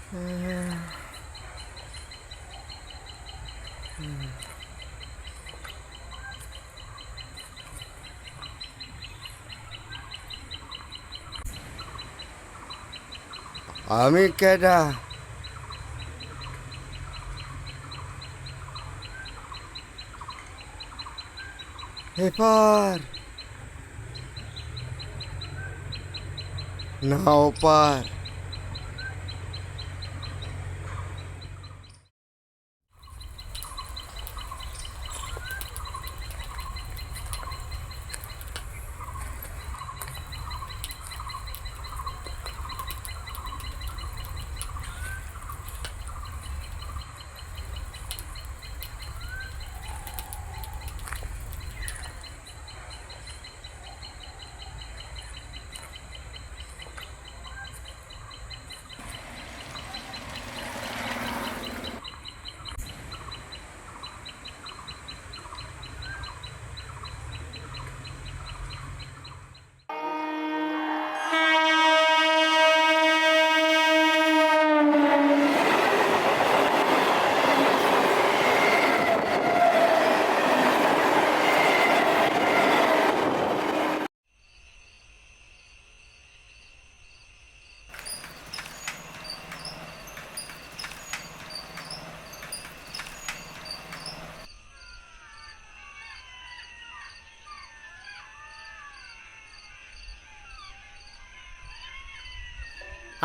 আমি কেডা? এপার না ওপার।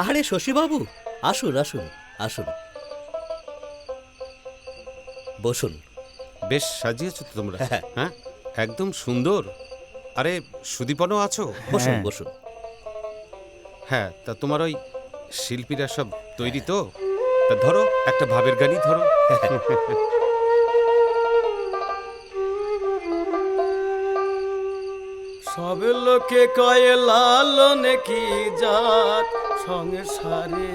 আরে শশীবাবু, আসুন আসুন আসুন, বসুন। বেশ সাজিয়েছো তো তোমরা। হ্যাঁ। হ্যাঁ, একদম সুন্দর। আরে সুদীপনও আছো? বসুন বসুন। হ্যাঁ, তা তোমার ওই শিল্পীরা সব তৈরি তো? তা ধরো একটা ভাবের গানই ধরো। সব লোকে কয় লালন কি জাত সংসারে,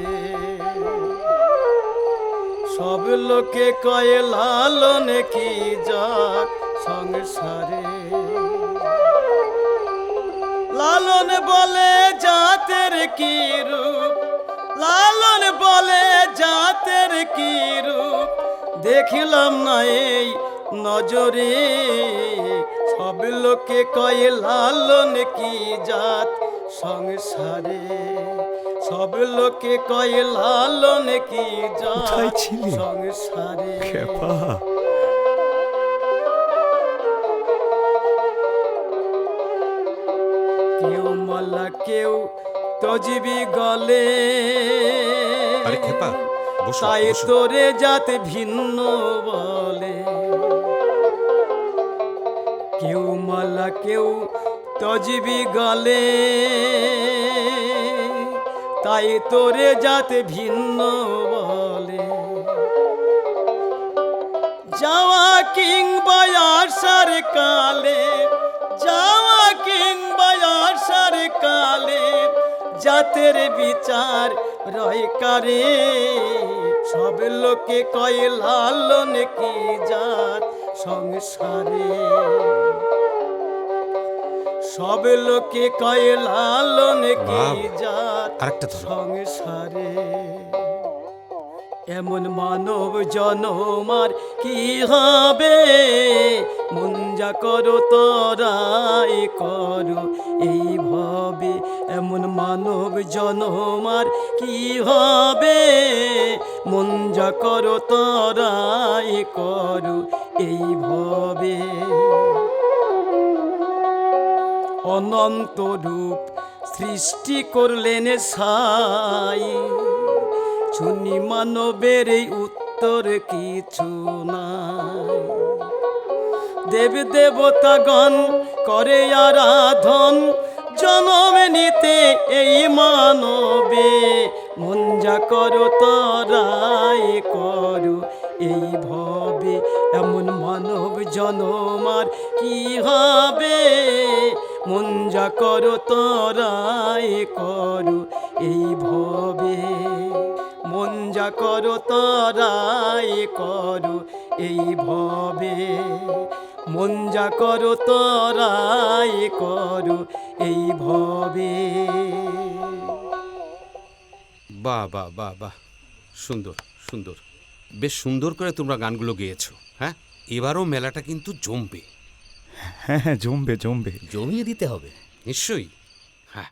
সব লোকে কয় লালন কি জাত সংসারে। লালন বলে জাতের কি রূপ, লালন বলে জাতের কি রূপ, দেখিলাম না এই নজরে। সব লোকে কয় লালন কি জাত সংসারে, সব লোকে কয় লালন কি জাত সংসারে। কেউ মালা কেউ তজিবি গলে, আরে খেপা, বসো, তাই বসো। তোরে জাত ভিন্ন বলে। কেউ মালা কেউ তজিবি গলে, তাই তোরে জাত ভিন্ন বলে। যাওয়া কিংবা আসার কালে, যাওয়া কিংবা আসার কালে, জাতের বিচার রয় কারে। সব লোকে কয় লালন কি জাত সংসারে, সব লোকে কয় লালন কি জাত আরেকটা ধরো। সংসারে। এমন মানব জনমার কি হবে, মন যা করো তরাই করো এইভাবে। এমন মানব জনমার কি হবে, মন যা করো তরাই করো এইভাবে। অনন্ত রূপ সৃষ্টি করলেন সাই, শুনি মানবের এই উত্তর কিছু নাই। দেব দেবতাগণ করে আরাধন, জনম নিতে এই মানবে। মন যা করো তরাই করো এই ভবে। এমন মানব জনমার কি হবে, মন যা করো তরাই করো এই ভবে। মন যা করো তরাই করো এই ভবে। মন যা করো তরাই করো এই ভবে। বাহ বাহ বাহ বাহ, সুন্দর সুন্দর, বেশ সুন্দর করে তোমরা গানগুলো গেয়েছো। হ্যাঁ, এবারও মেলাটা কিন্তু জমবে। হ্যাঁ হ্যাঁ, জমবে জমবে। জমিয়ে দিতে হবে। নিশ্চয়ই। হ্যাঁ,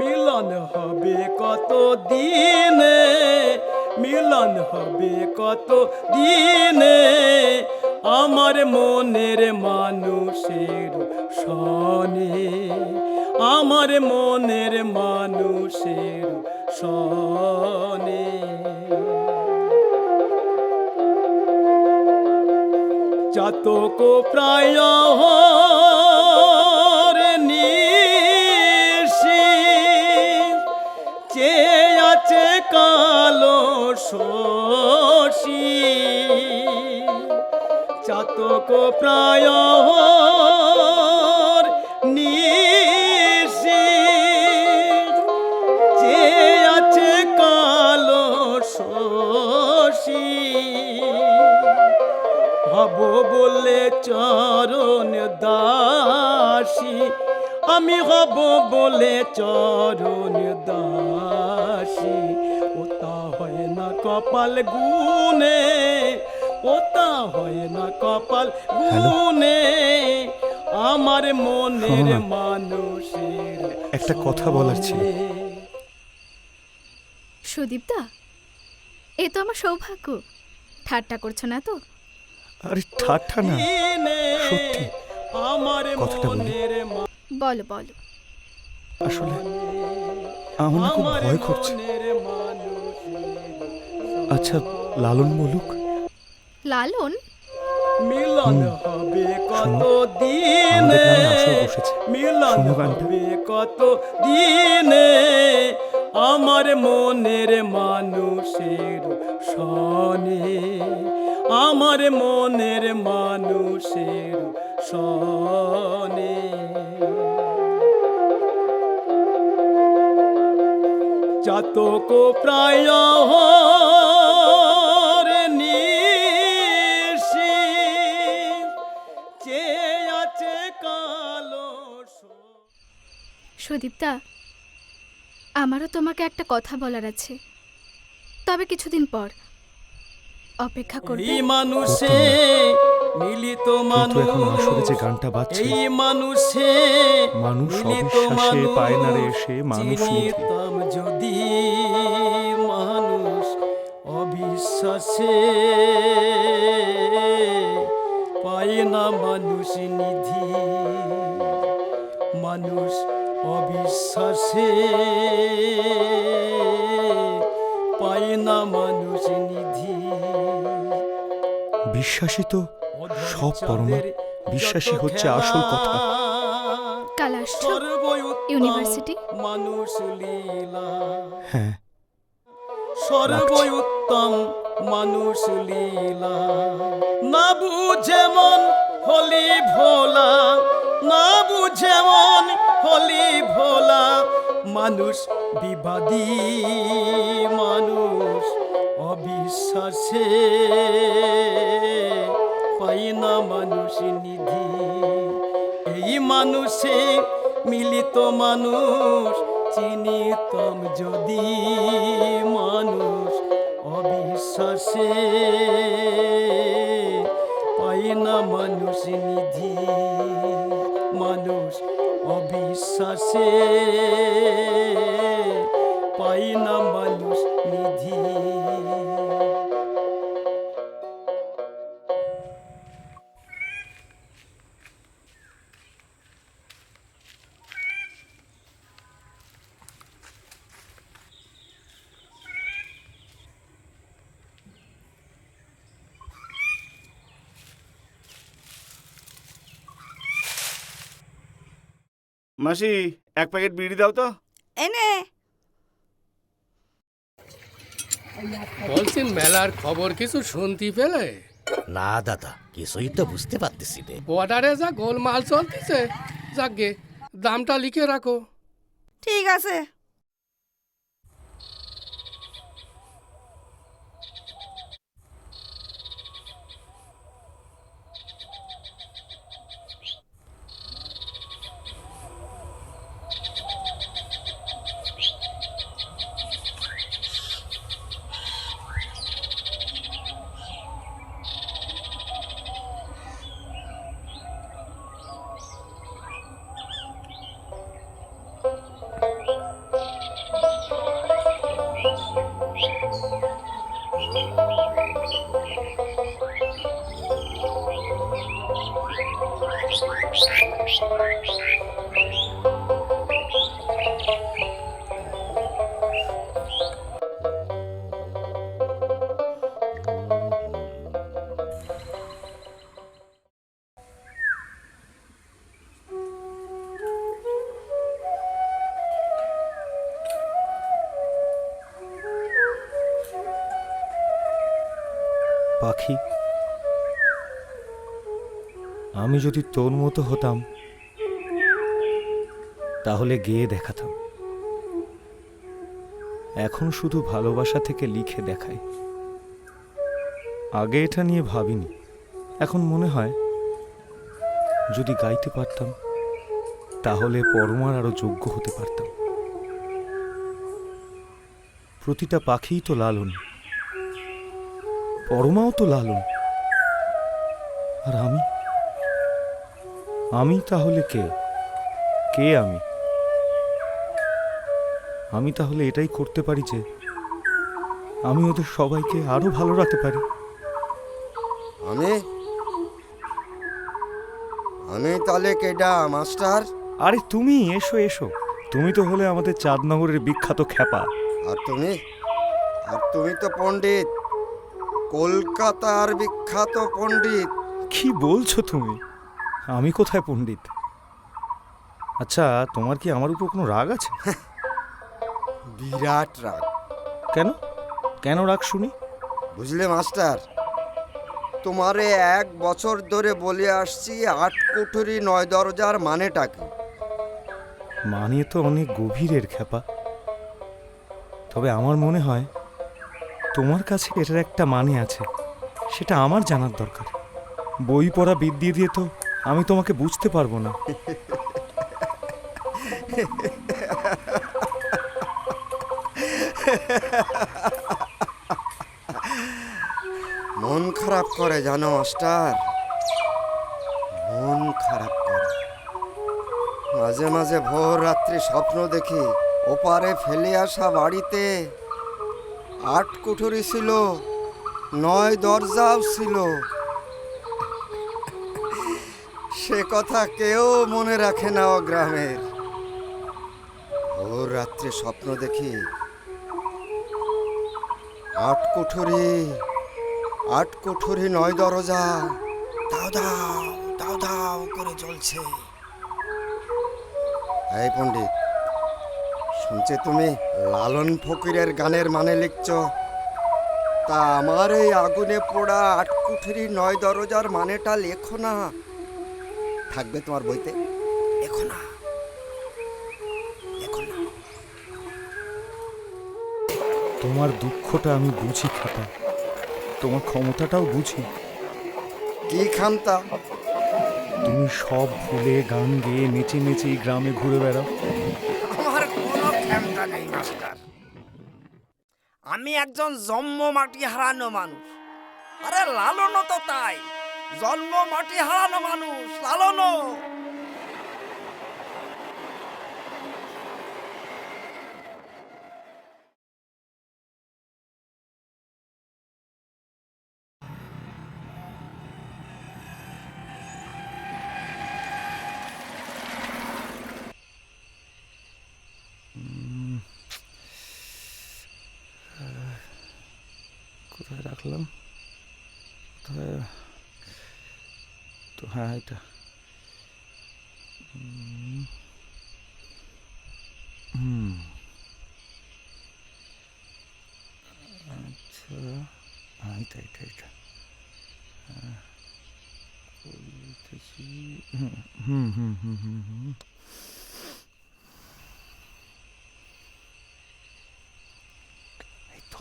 মিলন হবে কত দিনে, মিলন হবে কত দিনে, আমার মনের মানুষের সনে, আমার মনের মানুষের সনে। চাতক প্রায় নিশি চেয়ে আছে কালো শশী, চাতক প্রায় নিশি চেয়ে আছে কালো শশী, হব বলে চরণ দাসী, আমি হব বলে চরণ দাসী। ওটা হয় না কপাল গুনে, ওটা হয় না কপাল গুনে, আমার মনের শোনো না, মানুষের একটা কথা বলার ছিল। সুদীপদা, এ তো আমার সৌভাগ্য। ঠাট্টা করছো না তো? আরে ঠাট্টা না, সত্যি। আমার কথাটা বলি। বলো বলো। আসলে আমার না খুব ভয় করছে। আচ্ছা, লালন বলুক। লালন? মিলন হবে কত শোনো, দিনে, আমাদের গ্রামে আসর বসেছে। মিলন শোনো গানটা। হবে কত দিনে, আমার মনের মানুষের সনে, আমার মনের মানুষের সনে। চাতক প্রায় নিশি চেয়ে আছে কালো সুদীপদা, আমারও তোমাকে একটা কথা বলার আছে, তবে কিছুদিন পর। অপেক্ষা করবে? এই মানুষে মিলিত কিন্তু এখন মানুষ, আসরে যে গানটা বাজছে, এই মানুষে মানুষ মিলিত অবিশ্বাসে মানুষ, পায় না রে এসে মানুষ নিধি। চিনিতাম যদি মানুষ অবিশ্বাসে পায় না মানুষ নিধি, মানুষ অবিশ্বাসে পায় না মানুষ নিধি। বিশ্বাসী তো সব পরমা, বিশ্বাসী হচ্ছে আসল কথা। কাল আসছো ইউনিভার্সিটি? মানুষ লীলা, হ্যাঁ, সর্বোত্তম মানুষ লীলা। না বুঝে মন হলি ভোলা, না বুঝে মন মানুষ বিবাদী, মানুষ অবিশ্বাসে পাই না মানুষ নিধি। এই মানুষে মিলিত মানুষ চিনিতম যদি, মানুষ অবিশ্বাসে পাই না মানুষ নিধি। মানুষ অবিশ্বাসে পাই না মানুষ নিধি। মাসি, এক প্যাকেট বিড়ি দাও তো। এনে বলছি মেলার খবর কিছু শুনতে পেলে? না দাদা, কিছুই তো বুঝতে পারতেছি রে। বর্ডারে যা গোলমাল চলতেছে, যাকে দামটা লিখে রাখো। ঠিক আছে। পাখি, আমি যদি তোর মতো হতাম তাহলে গেয়ে দেখাতাম। এখন শুধু ভালোবাসা থেকে লিখে দেখাই। আগে এটা নিয়ে ভাবিনি, এখন মনে হয় যদি গাইতে পারতাম তাহলে পরমার আরো যোগ্য হতে পারতাম। প্রতিটা পাখিই তো লালন, পরমাও তো লালন। আর আমি তাহলে কে? কে আমি? আমি তাহলে এটাই করতে পারি যে আমি ওদের সবাইকে আরো ভালো রাখতে পারি। আমি তাহলে কেডা মাস্টার? আরে তুমি এসো এসো, তুমি তো হলে আমাদের চাঁদনগরের বিখ্যাত খ্যাপা। আর তুমি তো পণ্ডিত, কলকাতার বিখ্যাত পণ্ডিত। কি বলছো তুমি? আমি কোথায় পণ্ডিত? আচ্ছা, তোমার কি আমার উপর কোনো রাগ আছে? বিরাট রাগ। কেন কেন রাগ শুনি? বুঝলে মাস্টার, তোমারে 1 বছর ধরে বলে আসছি 8 কুঠুরি 9 দরজার মানেটা কি। মানে তো অনেক গভীরের খ্যাপা। তবে আমার মনে হয় তোমার কাছে এটার একটা মানে আছে, সেটা আমার জানার দরকার। বই পড়া বিদ্যে দিয়ে তো আমি তোমাকে বুঝতে পারবো না। মন খারাপ করে জানো মাস্টার, মন খারাপ করে। মাঝে মাঝে ভোর রাত্রি স্বপ্ন দেখি ওপারে ফেলে আসা বাড়িতে 8 কুঠুরি ছিল, 9 দরজাও ছিল। সে কথা কেউ মনে রাখে না ও গ্রামের। ভোর রাত্রে স্বপ্ন দেখি 8 কুঠুরি 9 দরজা দাও দাও দাও দাও করে জ্বলছে। এই পণ্ডিত, শুনছে তুমি লালন ফকিরের গানের মানে লিখছ, তা আমার এই আগুনে পোড়া 8 কুঠুরি 9 দরজার মানেটা লেখো না। থাকবে তোমার বইতে, লেখো না লেখো না। তোমার দুঃখটা আমি বুঝি খাতা, তোমার ক্ষমতাটাও বুঝি। কি খামতা? তুমি সব ভুলে গান গেয়ে নেচে নেচে এই গ্রামে ঘুরে বেড়াও। আমার কোনো ক্ষমতা নেই মাস্টার। আমি একজন জন্ম মাটি হারানো মানুষ। আরে লালনও তো তাই, জন্ম মাটি হারানো মানুষ, লালনও। কোথায় রাখলাম? কোথায়? তো হ্যাঁ, এটা আচ্ছা, হ্যাঁ, এটা এটা এটা করতেছি। হুম হুম হুম হুম হুম এই তো।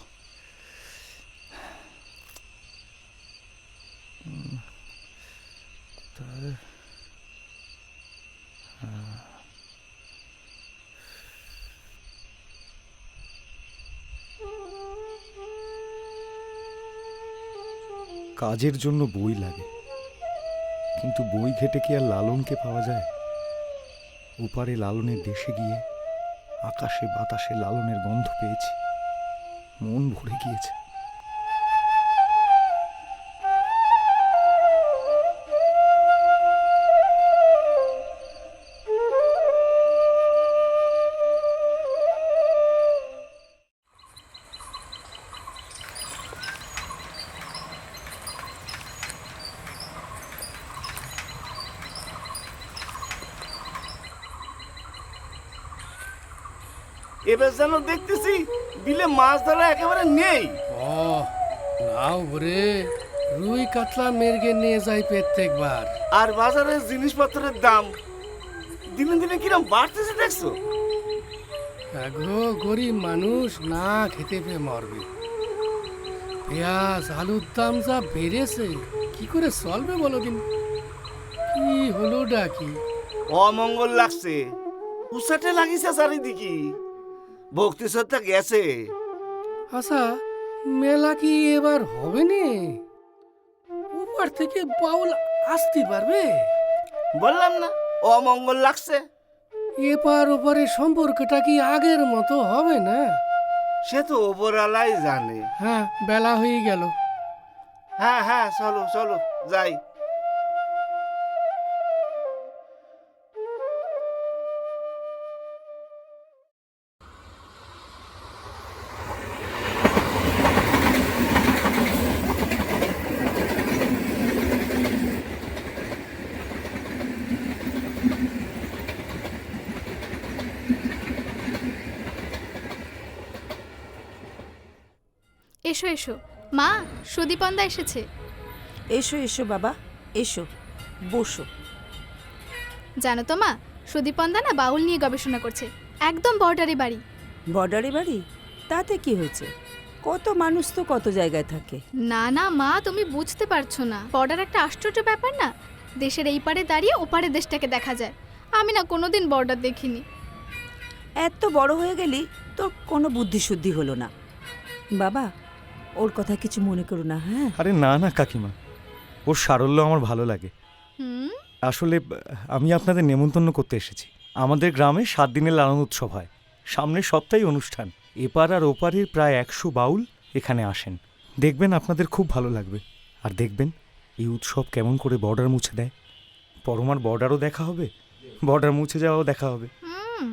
কোথায়? কাজের জন্য বই লাগে, কিন্তু বই ঘেটে কি আর লালনকে পাওয়া যায়? ওপারে লালনের দেশে গিয়ে আকাশে বাতাসে লালনের গন্ধ পেয়েছি, মন ভরে গিয়েছে। এবার যেন দেখতেছি বিলে মাছ ধরা একেবারে নেই। ও নাও রে, রুই কাতলা মেরগে নিয়ে যাই প্রত্যেকবার। আর বাজারে জিনিসপত্রের দাম দিনে দিনে কিরম বাড়তেছে দেখছো? এগো গরিব মানুষ না খেতে পেয়ে মরবে। পেঁয়াজ আলুর দাম যা বেড়েছে, কি করে চলবে বলো দিন? কি হলো ডাকি? অমঙ্গল লাগছে, উসাটে লাগিছে চারিদিকে, ভক্তি শ্রদ্ধা গেছে। আচ্ছা, মেলা কি এবার হবে নে? উপর থেকে বাউল আসতে পারবে? বললাম না অমঙ্গল লাগছে। এপার ওপারের সম্পর্কটা কি আগের মতো হবে না? সে তো ওপরালাই জানে। হ্যাঁ, বেলা হয়ে গেল। হ্যাঁ হ্যাঁ, চলো চলো যাই। এসো এসো মা, সুদীপন্দা এসেছে। এসো এসো বাবা, এসো, বসো। জানো তো মা, সুদীপন্দা না বাউল নিয়ে গবেষণা করছে, একদম বর্ডারে বাড়ি। বর্ডারে বাড়ি? তাতে কি হয়েছে? কত মানুষ তো কত জায়গায় থাকে। না না মা, তুমি বুঝতে পারছো না, বর্ডার একটা আশ্চর্য ব্যাপার না। দেশের এই পারে দাঁড়িয়ে ওপারে দেশটাকে দেখা যায়। আমি না কোনোদিন বর্ডার দেখিনি। এত বড় হয়ে গেলি তোর কোনো বুদ্ধি শুদ্ধি হলো না। বাবা, ওর কথা কিছু মনে করো না, হ্যাঁ? আরে না না কাকিমা, ওর সারল্য আমার ভালো লাগে। হুম। আসলে আমি আপনাদের নেমন্তন্ন করতে এসেছি। আমাদের গ্রামে 7 দিনের লালন উৎসব হয়, সামনের সপ্তাহে অনুষ্ঠান। এপার আর ওপারের প্রায় 100 বাউল এখানে আসেন। দেখবেন আপনাদের খুব ভালো লাগবে। আর দেখবেন এই উৎসব কেমন করে বর্ডার মুছে দেয়। পরমার বর্ডারও দেখা হবে, বর্ডার মুছে যাওয়াও দেখা হবে। হুম।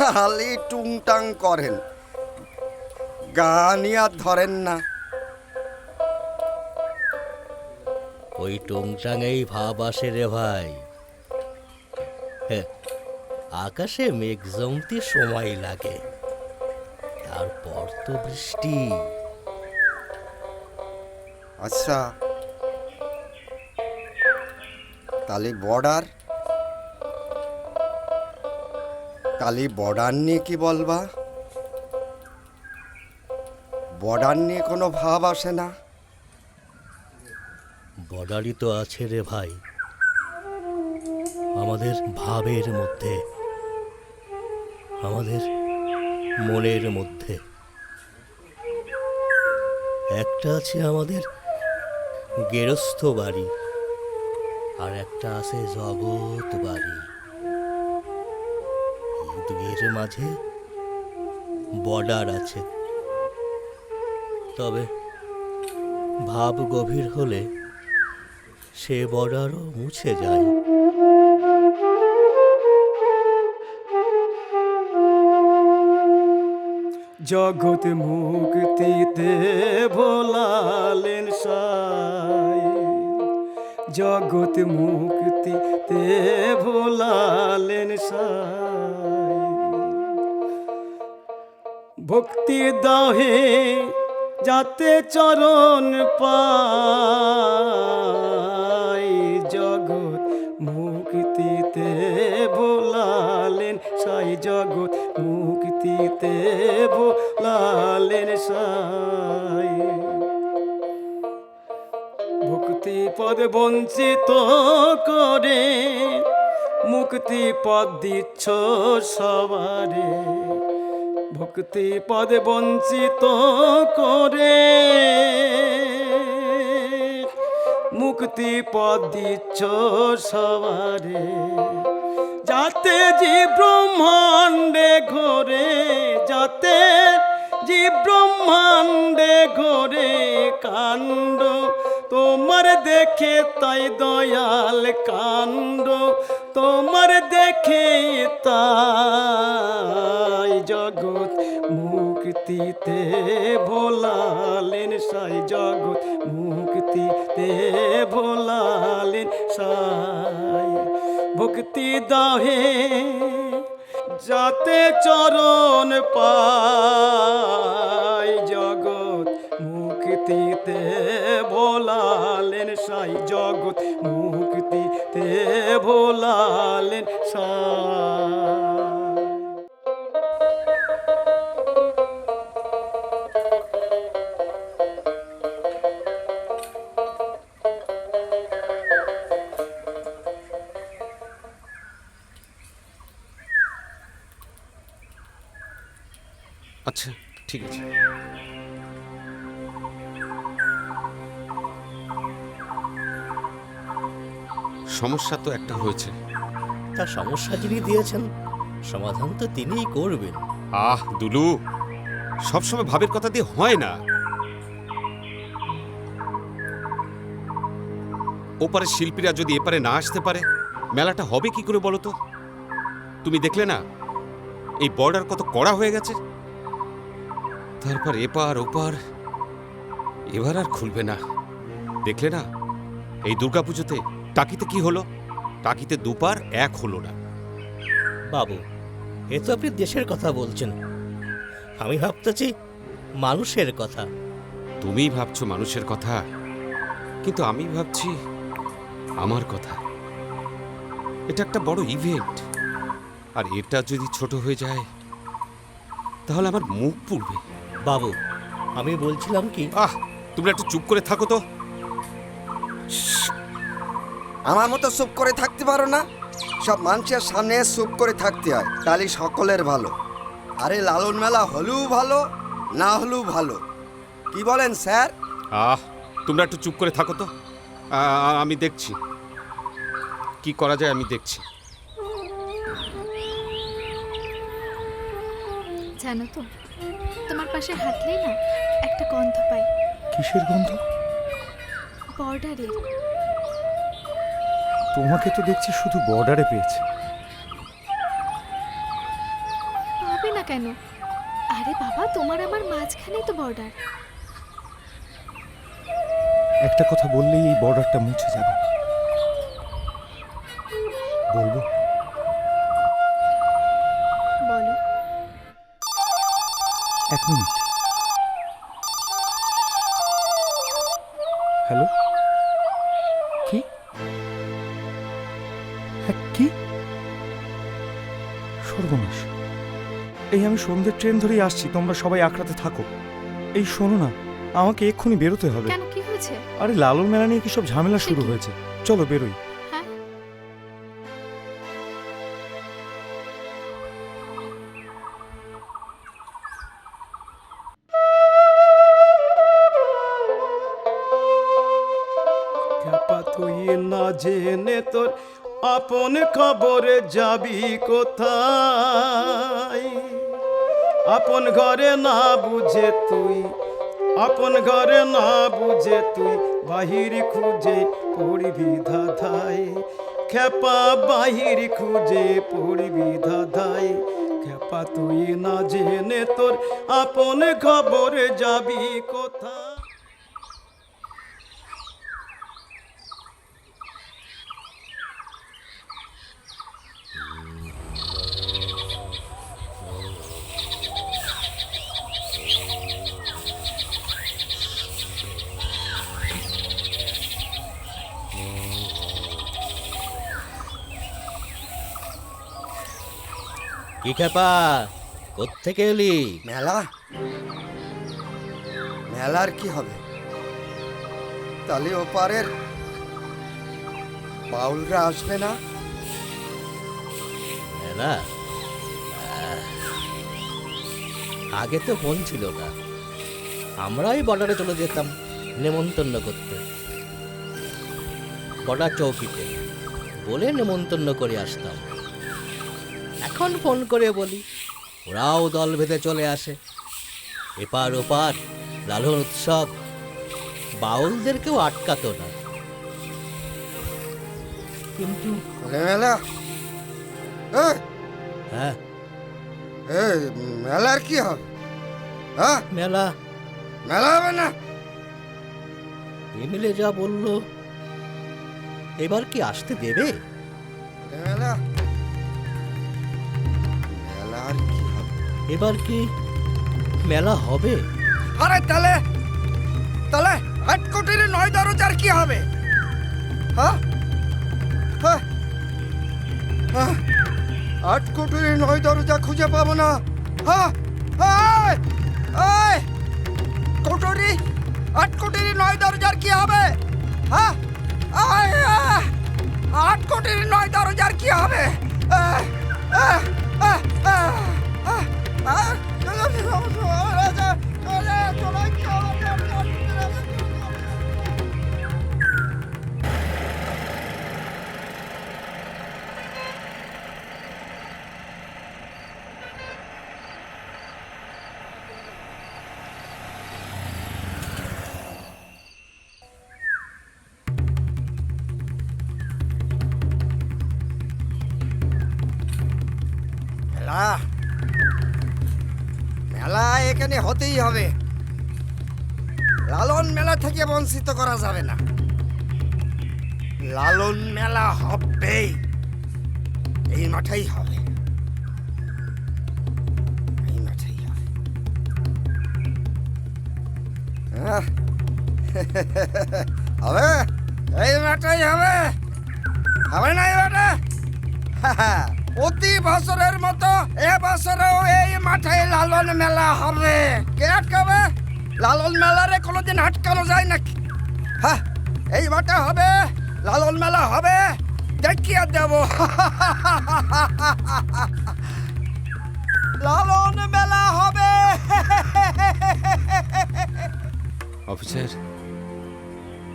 খালি টুংটাং করেন, গানই আর ধরেন না। ওই টুংটাঙেই ভাব আসে রে ভাই। হ্যাঁ, আকাশে মেঘ জমতে সময় লাগে, তারপর তো বৃষ্টি। আচ্ছা, তাহলে বর্ডার নিয়ে কি বলবা? বর্ডার নিয়ে কোনো ভাব আসে না? বর্ডারই তো আছে রে ভাই, আমাদের ভাবের মধ্যে, আমাদের মনের মধ্যে। একটা আছে আমাদের গেরস্থ বাড়ি, আর একটা আছে জগৎ বাড়ি। এই দুয়ের মাঝে বর্ডার আছে। তবে ভাব গভীর হলে সে বর্ডারও মুছে যায়। জগৎ মুক্তিতে ভোলালেন সাই, জগৎ মুক্তিতে ভোলালেন সাই। ভক্তি দাহে যাতে চরণ পাই, জগৎ মুক্তিতে ভোলালেন সাই, জগৎ মুক্তিতে ভোলালেন সাই। ভক্তি পদ বঞ্চিত করে মুক্তি পদ দিচ্ছ সবারে, ভক্তি পদ বঞ্চিত করে মুক্তি পদ দিচ্ছ সবারে। যাতে জীব ব্রহ্মাণ্ডে ঘোরে, যাতে জীব ব্রহ্মাণ্ডে ঘোরে কাণ্ড তোমার দেখে, তাই দয়াল কাণ্ড তোমার দেখে তাই। জগৎ মুক্তিতে ভোলালেন সাই, জগৎ মুক্তিতে ভোলালেন সাই। ভক্তি দাহে যাতে চরণ পাই, জগৎ মুক্তিতে ভোলালেন সাই, জগৎ মুক্তিতে ভোলালেন সাই। আচ্ছা, ঠিক আছে। সমস্যা তো একটা হয়েছে। তার সমস্যা যিনি দিয়েছেন, সমাধান তো তিনিই করবেন। আহ দুলু, সবসময় ভাবের কথা দিয়ে হয় না। ওপারে শিল্পীরা যদি এপারে না আসতে পারে, মেলাটা হবে কি করে বলো তো? তুমি দেখলে না এই বর্ডার কত কড়া হয়ে গেছে? তারপর এপার ওপার, এবার আর খুলবে না। দেখলে না এই দুর্গাপুজোতে টাকিতে কি হলো? টাকিতে দুপার এক হলো না। বাবু, এ তো আপনি দেশের কথা বলছেন, আমি ভাবতেছি মানুষের কথা। তুমি ভাবছো মানুষের কথা, কিন্তু আমি ভাবছি আমার কথা। এটা একটা বড় ইভেন্ট, আর এটা যদি ছোট হয়ে যায় তাহলে আমার মুখ পুড়বে। বাবু, আমি বলছিলাম কি, তুমি একটু চুপ করে থাকো তো। আমার মতো চুপ করে থাকতে পারো না? সব মানুষের সামনে চুপ করে থাকতে হয়, তাহলে সকলের ভালো। আরে লালন মেলা হলেও ভালো, না হলেও ভালো। কি বলেন স্যার? তোমরা একটু চুপ করে থাকো তো। আমি দেখছি কি করা যায়, আমি দেখছি। জানো তো, তোমার পাশে হাঁটলেই না একটা গন্ধ পাই। কিসের গন্ধ? বর্ডারের। তোমাকে তো দেখছি শুধু বর্ডারে পেয়েছে। কেন? আরে বাবা, তোমার আমার মাঝখানেই তো বর্ডার। একটা কথা বললেই এই বর্ডারটা মুছে যাবে। বলবো? বলো। 1 মিনিট। হ্যালো, কি? হ্যাঁ, কি? সর্বনাশ! এই আমি সন্ধ্যের ট্রেন ধরেই আসছি, তোমরা সবাই আঁকড়াতে থাকো। এই শোনো না, আমাকে এক্ষুনি বেরোতে হবে। কেন, কি হয়েছে? আরে লালন মেলা নিয়ে কি সব ঝামেলা শুরু কি? হয়েছে, চলো বেরোই। হ্যাঁ, খ্যাপা তুই না জেনে তোর আপন খবরে যাবি কোথায়? আপন ঘরে না বুঝে তুই, আপন ঘরে না বুঝে তুই বাহির খুঁজে পড়বি ধাঁধায়। খ্যাপা বাহির খুঁজে পড়বি ধাঁধায়। খ্যাপা তুই না জেনে তোর আপন খবরে যাবি কোথায়? কি খেপা, কোত্থেকে এলি? মেলা? মেলার কি হবে? তাহলে ওপারের বাউলরা আসবে না? মেলা? আগে তো ফোন ছিল না, আমরাই বর্ডারে চলে যেতাম নেমন্তন্ন করতে। বর্ডার চৌকিতে বলে নেমন্তন্ন করে আসতাম। এখন ফোন করে বলি, ওরাও দল বেঁধে চলে আসে। এপার ওপার লালন উৎসব, বাউলদেরকেও আটকাতো না। কিন্তু ওরে মেলা? হ্যাঁ, মেলার কি হবে? হ্যাঁ, মেলা মেলা হবে না? এমএলএ যা বলল, এবার কি আসতে দেবে? ওরে মেলা? মেলার কি হবে? এবার কি মেলা হবে? আরে তাহলে তাহলে 8 কোটির 9 দরজার কি হবে? হ্যাঁ, হ্যাঁ, হ্যাঁ, 8 কোটির 9 দরজা খুঁজে পাবো না। হ্যাঁ, এই, এই, কোটরি 8 কোটির 9 দরজার কি হবে? হ্যাঁ, 8 কোটির 9 দরজার কি হবে? মেলা, মেলা এখানে হতেই হবে। লালন মেলা থেকে বঞ্চিত করা যাবে না। লালন মেলা হবেই, এই মাঠেই হবে, এই মাঠেই হবে। হবে, এই মাঠেই হবে, হবে না এই মাঠে? প্রতি বছরের মতো এবছরেও এই মাঠে লালন মেলা হবে। কে আটকাবে? লালন মেলারে কোনোদিন আটকানো যায় নাকি? হ্যাঁ, এই মাঠে হবে, লালন মেলা হবে, দেখিয়ে দেব। লালন মেলা হবে। অফিসার,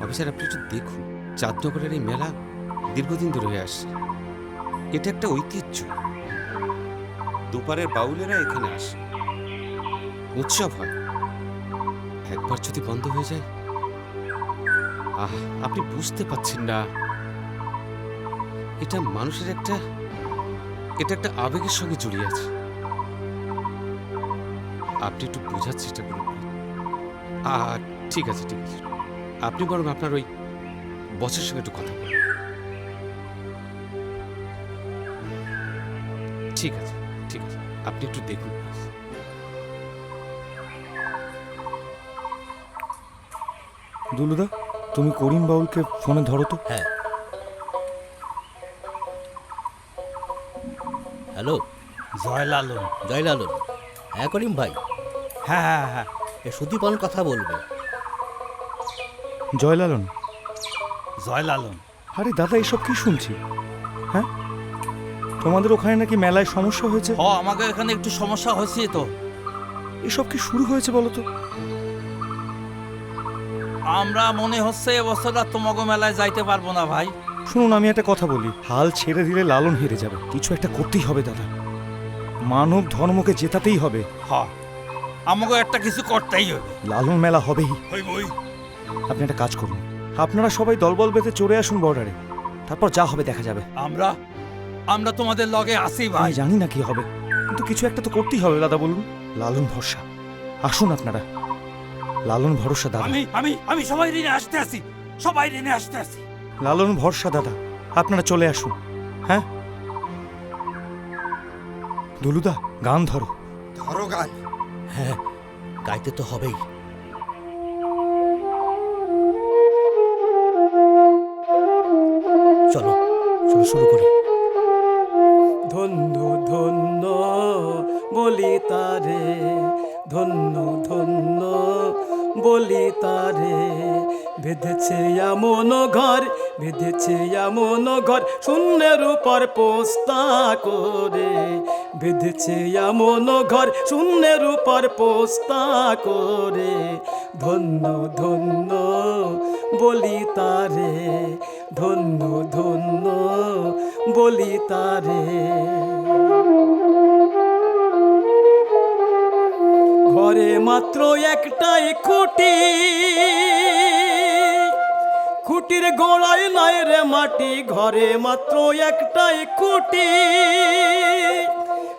অফিসার আপনি একটু দেখুন, চাঁদনগরের এই মেলা দীর্ঘদিন ধরে হয়ে আসছে। এটা একটা ঐতিহ্য। দুপারের বাউলেরা এখানে আসে, উৎসব হয়। একবার যদি বন্ধ হয়ে যায়, আপনি বুঝতে পারছেন না, এটা মানুষের একটা আবেগের সঙ্গে জড়িয়ে আছে। আপনি একটু বোঝার চেষ্টা করুন। ঠিক আছে ঠিক আছে, আপনি বরং আপনার ওই বসের সঙ্গে একটু কথা বলুন। ঠিক আছে ঠিক আছে, আপনি একটু দেখুন please। দুলুদা, তুমি করিম বাউলকে ফোনে ধরো তো। হ্যাঁ। হ্যালো, জয় লালন। জয় লালন। হ্যাঁ করিম ভাই, হ্যাঁ হ্যাঁ হ্যাঁ, এ সুদীপন কথা বলবে। জয়লালন। জয় লালন। আরে দাদা, এসব কি শুনছি? হ্যাঁ, তোমাদের ওখানে নাকি মেলায় সমস্যা হয়েছে? আমাকে এখানে একটু সমস্যা হয়েছে তো। এসব কি শুরু হয়েছে বলো তো? আমরা মনে হচ্ছে এবছর আর তোমাকে মেলায় যাইতে পারবো না ভাই। শুনুন, আমি একটা কথা বলি, হাল ছেড়ে দিলে লালন হেরে যাবে। কিছু একটা করতেই হবে দাদা, মানব ধর্মকে জেতাতেই হবে। আমাকে একটা কিছু করতেই হবে। লালন মেলা হবেই। আপনি একটা কাজ করুন, আপনারা সবাই দলবল বেঁধে চড়ে আসুন বর্ডারে, তারপর যা হবে দেখা যাবে। আমরা তোমাদের লগে আছি আমি ভাই। জানি না কি হবে, কিন্তু কিছু একটা তো করতেই হবে দাদা। বলুন, লালন ভরসা। আসুন আপনারা, লালন ভরসা দাদা। আমি সবাই ঋণে আসতে আছি, সবাই ঋণে আসতে আছি। লালন ভরসা দাদা, আপনারা চলে আসুন। হ্যাঁ দুলুদা, গান ধরো। ধরো গান। হ্যাঁ, গাইতে তো হবেই। চলো চলো শুরু করি। ধন্য ধন্য বলি তারে, ধন্য ধন্য বলি তারে, বেঁধেছে এমন ঘর, বেঁধেছে এমন ঘর শূন্যের উপর পোস্তা করে, বেঁধেছে এমন ঘর শূন্যের উপর পোস্তা করে। ধন্য ধন্য বলি তারে, ধন্য ধন্য বলি তারে। ঘরে মাত্র একটাই খুঁটি, খুঁটির গোড়ায় নাই রে মাটি। ঘরে মাত্র একটাই খুঁটি,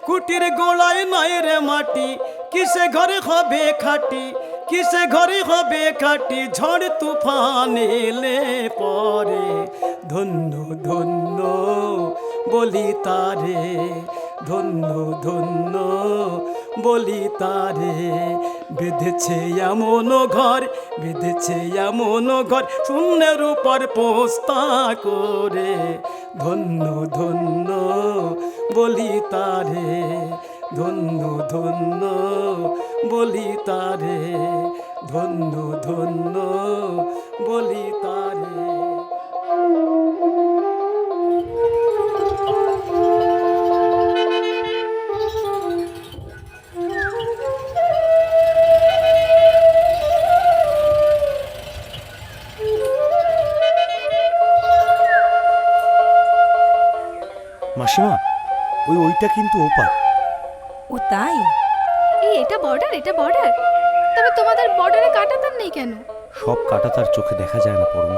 খুঁটির গোড়ায় নাই রে মাটি। কিসে ঘরে হবে খাটি, কিসে ঘরে হবে খাটি, ঝড় তুফান এলে পরে। ধন্য ধন্য বলি তারে, ধন্য ধন্য বলি তারে, বেঁধেছে এমন ঘর, বেঁধেছে এমন ঘর শূন্যের উপর পোস্তা করে। ধন্য ধন্য বলি তারে, ধন্য ধন্য বলি তারে, ধন্য ধন্য বলি তারে। মাসিমা, ওইটা কিন্তু ওপার। ও তাই? এই এটা বর্ডার, এটা বর্ডার। তবে তোমাদের বর্ডারে কাঁটাতার নেই কেন? সব কাটা তার চোখে দেখা যায় না পরম।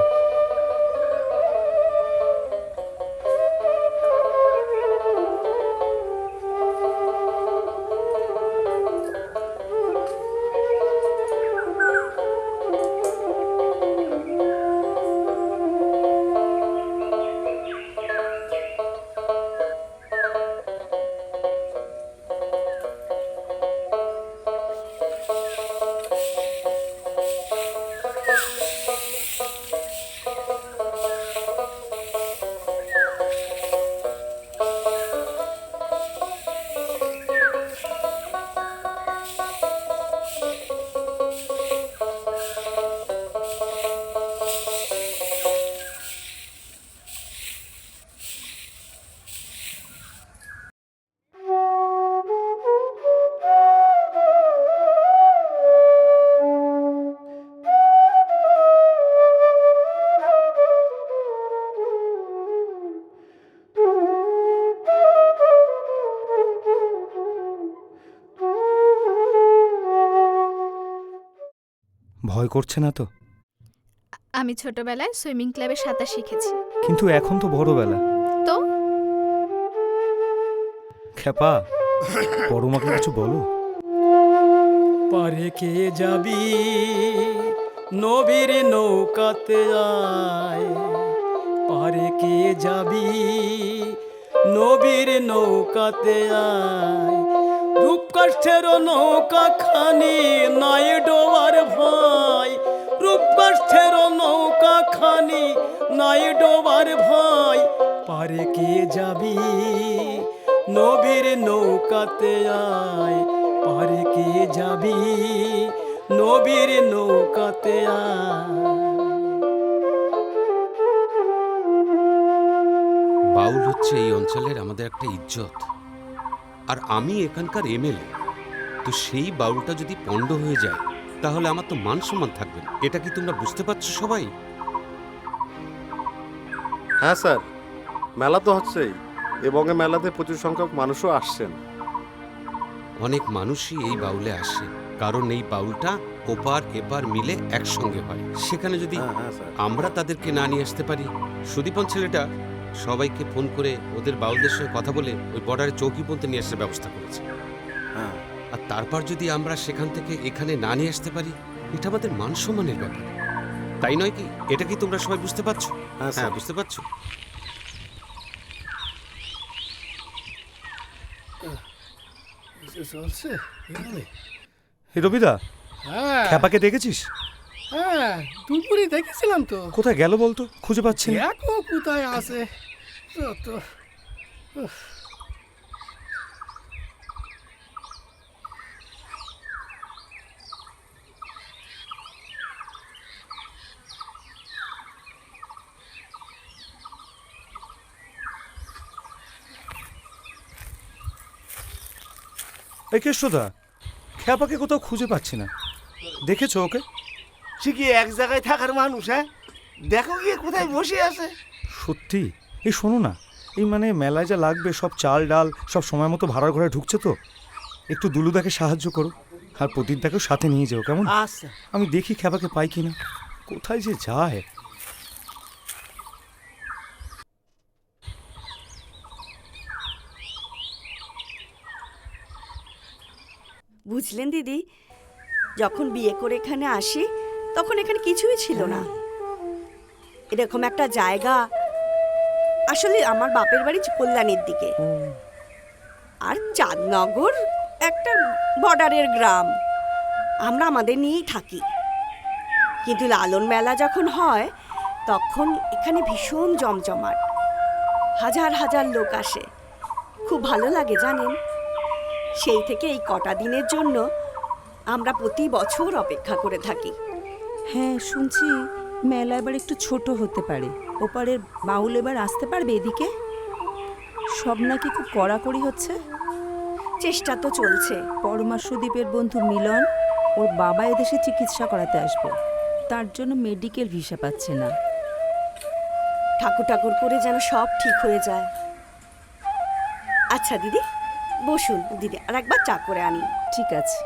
ভয় করছে না তো? আমি ছোটবেলায় সুইমিং ক্লাবে সাঁতার শিখেছি। কিন্তু এখন তো বড়বেলা। তো খেপা, পরমাকে কিছু বলো। পারে কে যাবি নবীর নৌকাতে আয়, পারে কে যাবি নবীর নৌকাতে আয়। রূপকাষ্ঠের নৌকা খানি নাই ডোবার ভাই, রূপকাষ্ঠের নৌকা খানি নাই ডোবার ভাই, পারে কে যাবি নবীর নৌকাতে আয়, পারে কে যাবি নবীর নৌকাতে আয়। বাউল হচ্ছে এই অঞ্চলের আমাদের একটা ইজ্জত, আর আমি এখানকার এমএলএ। তো সেই বাউলটা যদি পণ্ড হয়ে যায় তাহলে আমার তো মান সম্মান থাকবে না। এটা কি তোমরা বুঝতে পারছো সবাই? হ্যাঁ স্যার, মেলা তো হচ্ছেই এবং এই মেলাতে প্রচুর সংখ্যক মানুষও আসছেন। অনেক মানুষই এই বাউলে আসে, কারণ এই বাউলটা ওপার এপার মিলে একসঙ্গে হয়। সেখানে যদি হ্যাঁ স্যার। আমরা তাদেরকে না নিয়ে আসতে পারি, সুদীপন ছেলেটা সবাইকে ফোন করে ওদের বাউলদের সঙ্গে কথা বলে ওই বর্ডারে চৌকি পর্যন্ত নিয়ে আসার ব্যবস্থা করেছে। হ্যাঁ, আর তারপর যদি আমরা সেখান থেকে এখানে না নিয়ে আসতে পারি, এটা আমাদের মান সম্মানের ব্যাপার, তাই নয় কি? এটা কি তোমরা সবাই বুঝতে পারছো? হ্যাঁ স্যার। হ্যাঁ, বুঝতে পারছো। চলছে এভাবে? হে রবিদা, হ্যাঁ খ্যাপাকে দেখেছিস? হ্যাঁ, দুপুরে দেখেছিলাম তো। কোথায় গেল বলতো, খুঁজে পাচ্ছি না। দেখো কোথায় আছে যত। এই কেষ্টদা, খ্যাপাকে কোথাও খুঁজে পাচ্ছি না। দেখেছো ওকে? সে কি এক জায়গায় থাকার মানুষ? হ্যাঁ, দেখো গিয়ে কোথায় বসে আছে। সত্যি? এই শোনো না, এই মানে মেলায় যা লাগবে সব চাল ডাল সব সময় মতো ভাড়ার ঘরে ঢুকছে তো, একটু দুলুদাকে সাহায্য করো, আর প্রদীপদাকেও সাথে নিয়ে যাও, কেমন? আচ্ছা। আমি দেখি খ্যাপাকে পাই কিনা, কোথায় যে যায়। বুঝলেন দিদি, যখন বিয়ে করে এখানে আসি তখন এখানে কিছুই ছিল না। এরকম একটা জায়গা আসলে আমার বাপের বাড়ি কল্যাণীর দিকে, আর চাঁদনগর একটা বর্ডারের গ্রাম। আমরা আমাদের নিয়েই থাকি, কিন্তু লালন মেলা যখন হয় তখন এখানে ভীষণ জমজমাট, হাজার হাজার লোক আসে, খুব ভালো লাগে জানেন। সেই থেকে এই কটা দিনের জন্য আমরা প্রতি বছর অপেক্ষা করে থাকি। হ্যাঁ, শুনছি মেলা এবার একটু ছোট হতে পারে, ওপারের বাউল এবার আসতে পারবে এদিকে। সব নাকি খুব কড়াকড়ি হচ্ছে। চেষ্টা তো চলছে। পরমা সুদীপের বন্ধু মিলন, ওর বাবা এদেশে চিকিৎসা করাতে আসবে, তার জন্য মেডিকেল ভিসা পাচ্ছে না। ঠাকুর ঠাকুর করে যেন সব ঠিক হয়ে যায়। আচ্ছা দিদি, বসুন দিদি, আর একবার চা করে আনি। ঠিক আছে।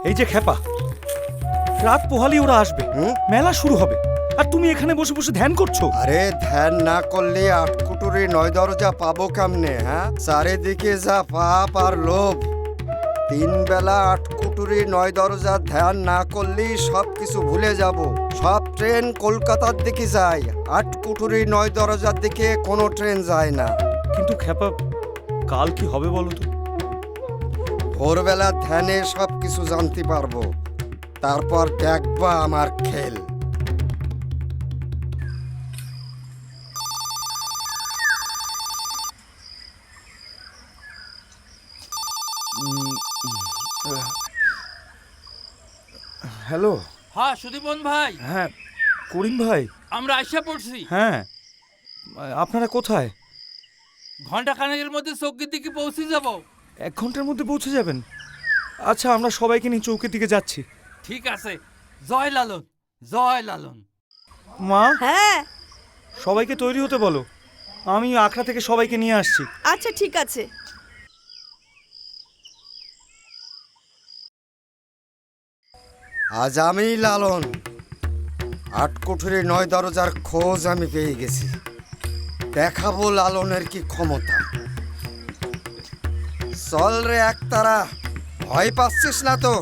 এই যে খ্যাপা, রাত পোহালি ওরা আসবে, মেলা শুরু হবে, আর তুমি এখানে বসে বসে ধ্যান করছো। আরে ধ্যান না করলে আটকুটুরি নয় দরজা পাবো কেমনে? হ্যাঁ, চারিদিকে যা পাপ আর লোভ, তিন বেলা আটকুটুরি নয় দরজা ধ্যান না করলেই সব কিছু ভুলে যাব। সব ট্রেন কলকাতার দিকে যায়, আটকুটুরি নয় দরজার দিকে কোনো ট্রেন যায় না। কিন্তু খ্যাপা, কাল কি হবে বলো তো? ভোরবেলা ধ্যানে সব কিছু জানতে পারবো, তারপর দেখবা আমার খেল। হ্যালো। হ্যাঁ সুদীপন ভাই, হ্যাঁ করিম ভাই। আমরা আইসা পড়ছি। হ্যাঁ, আপনারা কোথায়? ঘন্টা খানেকের মধ্যে চৌকির দিকে পৌঁছে যাব। 1 ঘন্টার মধ্যে পৌঁছে যাবেন? আচ্ছা, আমরা সবাইকে নিয়ে চৌকির দিকে যাচ্ছি। ঠিক আছে, জয় লালন, জয় লালন। মা, হ্যাঁ সবাইকে তৈরি হতে বলো, আমি আখড়া থেকে সবাইকে নিয়ে আসছি। আচ্ছা ঠিক আছে। আজ আমি লালন, আটকুঠুরি 9 দরজার খোঁজ আমি পেয়ে গেছি। দেখাবো লালনের কি ক্ষমতা। চল রে একতারা, ভয় পাচ্ছিস না তো?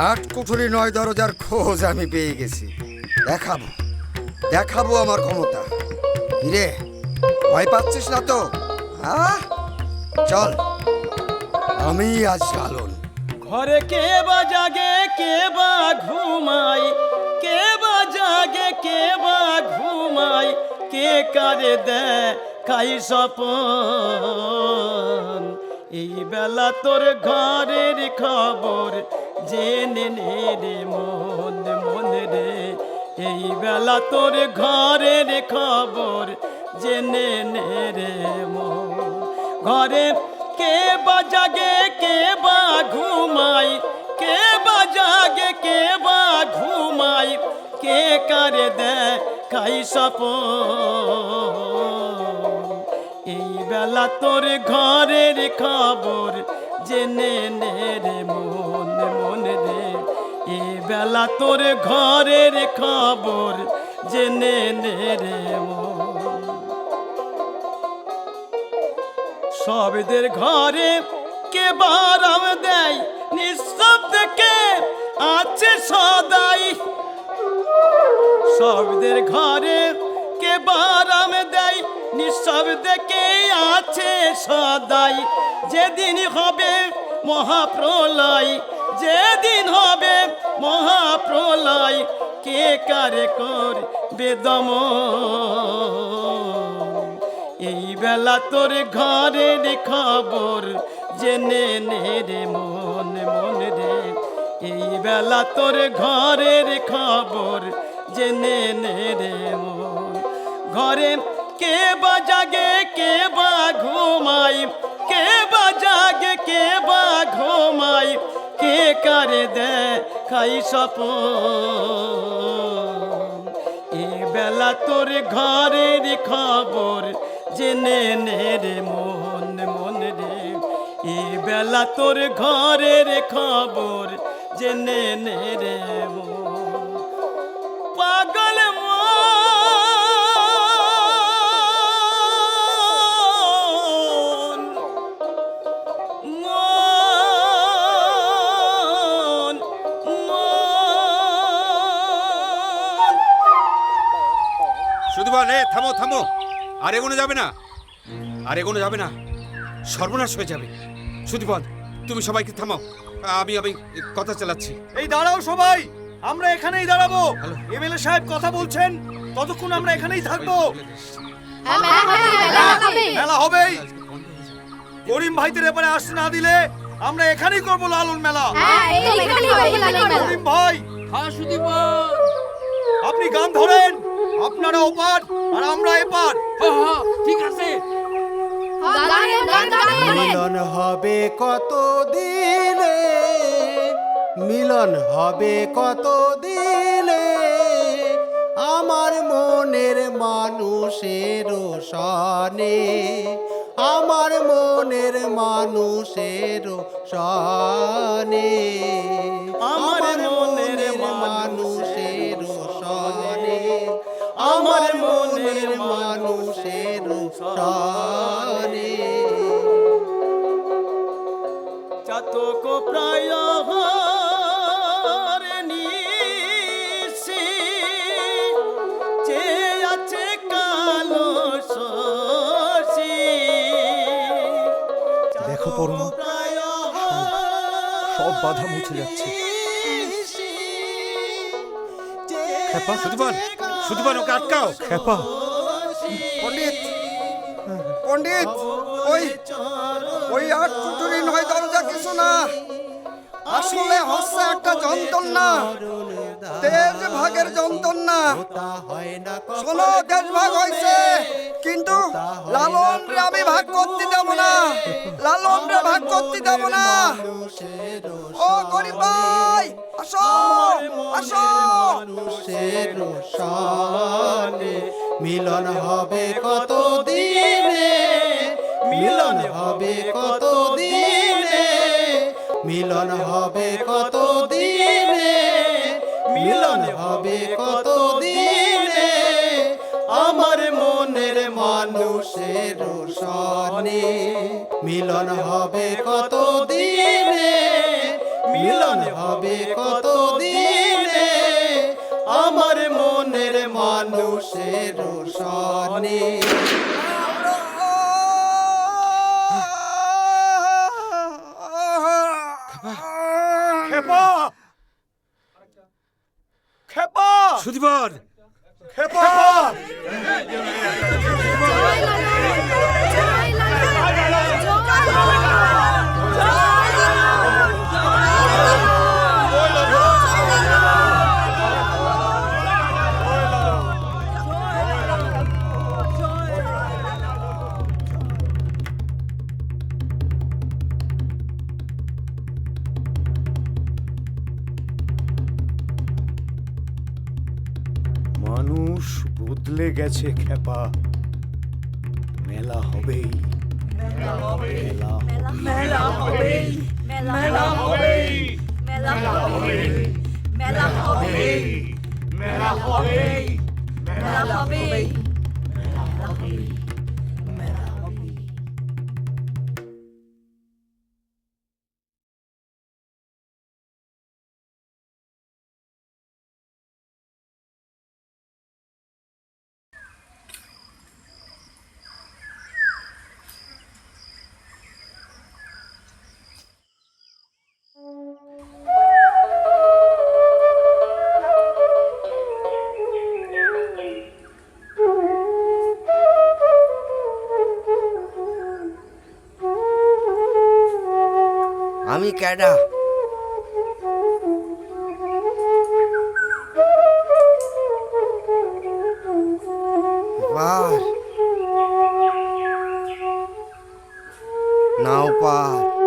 আটকুঠুরি 9 দরজার খোঁজ আমি পেয়ে গেছি। দেখাবো দেখাবো আমার ক্ষমতা। হিরে, ভয় পাচ্ছিস না তো? চল, আমি আজ লালন। ঘরে কে বা জাগে কে বা ঘুমাই, কে বা জাগে কে বা ঘুমাই, কে কারে দেখাই স্বপন। এই বেলা তোর ঘরের খবর জেনে নে রে মন মন রে। এই বেলা তোর ঘরের খবর জেনে নে রে মন। ঘরে কে বা জাগে কে বা ঘুমাই, কে বা জাগে কে বা ঘুমাই, কে কারে দেখাই স্বপন। এই বেলা তোর ঘরের খবর জেনে নে রে মন মন রে। এই বেলা তোর ঘরের খবর জেনে নে রে মন। সবদের ঘরে কে বারাম দেয়, নিঃশব্দে কে আছে সদাই। সবদের ঘরে কে বারাম দেয়, নিঃশব্দে কে আছে সদাই। যেদিন হবে মহাপ্রলয়, যেদিন হবে মহাপ্রলয়, কে কারে করবে দমন। এই বেলা তোর ঘরের খবর জেনে নে রে মন মন রে। এই বেলা তোর ঘরের খবর জেনে নে রে মন। ঘরে কে বা জাগে কে বা ঘুমাই, কে বা জাগে কে বা ঘুমাই, কে কারে দেখাই স্বপন। এই বেলা তোর ঘরের খবর জেনে নে রে মন মন রে। এই বেলা তোর ঘরের খবর জেনে নে রে মন। পাগল মন মন মন। সুধীবন, থামো থামো, আর এগোনো যাবে না, আর এগোনো যাবে না, সর্বনাশ হয়ে যাবে। সুধীবন, তুমি সবাইকে থামাও, আমি কথা চালাচ্ছি। এই দাঁড়াও সবাই, আমরা এখানেই দাঁড়াবো। এমএলএ সাহেব কথা বলছেন, ততক্ষণ আমরা এখানেই থাকবো। মেলা হবেই। করিম ভাইদের এবারে আসতে না দিলে আমরা এখানেই করবো লালন মেলা। করিম ভাই, হ্যাঁ সুদীপ, আপনি গান ধরেন, আপনারা ওপার আর আমরা এপার। ঠিক আছে। মিলন হবে কত দিলে, মিলন হবে কত দিলে, আমার মনের মানুষের সনে, আমার মনের মানুষের সনে, আমার মনের মানুষের সনে, আমার মনের মানুষের সনে। চাতক প্রায় নিশি, চেয়ে আছে কালো শশী। দেখো পরমা, সব বাধা মুছে যাচ্ছে। খেপা, সুধীবন, সুধীবন, ওকে আটকাও। খেপা, পণ্ডিত, পণ্ডিত, ওই ওই আটকুঠুরি 9 দরজা কিছু না, আসলে হচ্ছে একটা যন্ত্রণা, দেশ ভাগের যন্ত্রণা। শোনো, দেশ ভাগ হয়েছে, কিন্তু লালন রে আমি ভাগ করতে দেব না, লালন রে ভাগ করতে দেব না। ও গরিব ভাই, আসো আসো। মিলন হবে কত দিনে, মিলন হবে কত দিনে, মিলন হবে কত দিনে, মিলন হবে কত দিনে। সনে মিলন হবে কত দিনে, মিলন হবে কত দিনে আমার মনের মানুষের সনে। সুদীপন! মানুষ বদলে গেছে খেপা, মেলা হবেই, মেলা হবেই, মেলা হবেই, মেলা হবেই, মেলা হবেই, মেলা হবেই, মেলা হবেই, মেলা হবেই, মেলা হবেই, মেলা হবেই। আমি ক্যাডা? পার নাও পার।